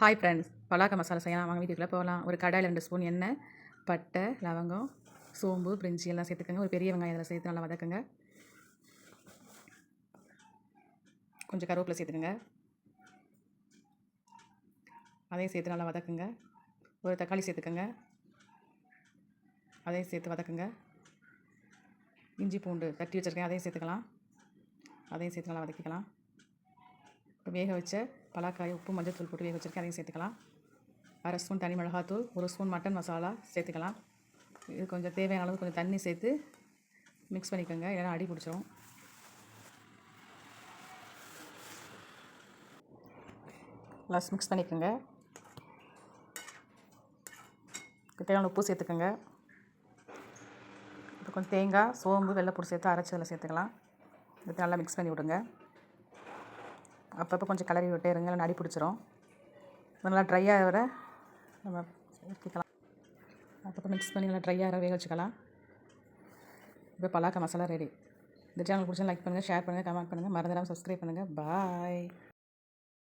Hi friends, பலாக்கா masala செய்யலாம் வாங்க வீட்டுக்குள்ளே போகலாம். ஒரு கடாயில் 2 ஸ்பூன் எண்ணெய், பட்டை, லவங்கம், சோம்பு, பிரிஞ்சி எல்லாம் சேர்த்துக்கோங்க. ஒரு பெரிய வெங்காயம் இதில் சேர்த்து நல்லா வதக்குங்க. கொஞ்சம் கருவேப்பிலை சேர்த்துக்கோங்க. அதையும் சேர்த்து நல்லா வதக்குங்க. ஒரு தக்காளி சேர்த்துக்கோங்க. அதையும் சேர்த்து வதக்குங்க. இஞ்சி பூண்டு தட்டி வச்சுருக்கேன், அதையும் சேர்த்துக்கலாம். அதையும் சேர்த்து நல்லா வதக்கிக்கலாம். இப்போ வேக வச்ச பலாக்காய் உப்பு மஞ்சள் தூள் போட்டு வேக வச்சுருக்கேன், அதையும் சேர்த்துக்கலாம். 1/2 ஸ்பூன் தனி மிளகாத்தூள், 1 ஸ்பூன் மட்டன் மசாலா சேர்த்துக்கலாம். இது கொஞ்சம் தேவையான அளவு கொஞ்சம் தண்ணி சேர்த்து மிக்ஸ் பண்ணிக்கோங்க, இல்லைன்னா அடி பிடிச்சிரும். ப்ளஸ் மிக்ஸ் பண்ணிக்கோங்க. தேவையான உப்பு சேர்த்துக்கோங்க. இப்போ கொஞ்சம் தேங்காய், சோம்பு, வெள்ளைப்பூடு சேர்த்து அரைச்சி அதில் சேர்த்துக்கலாம். இது நல்லா மிக்ஸ் பண்ணி விடுங்க. அப்பப்போ கொஞ்சம் கிளறி விட்டே இருங்க, இல்லைன்னா அடி பிடிச்சிரும். நல்லா ட்ரையாக வர நம்ம ஊற்றிக்கலாம். அப்பப்போ மிக்ஸ் பண்ணி நல்லா ட்ரையாக வேக வச்சுக்கலாம். இப்போ பலாக்கா மசாலா ரெடி. இந்த சேனல் பிடிச்சா லைக் பண்ணுங்கள், ஷேர் பண்ணுங்கள், கமெண்ட் பண்ணுங்கள், மறந்துடாமல் சப்ஸ்கிரைப் பண்ணுங்கள். பாய்.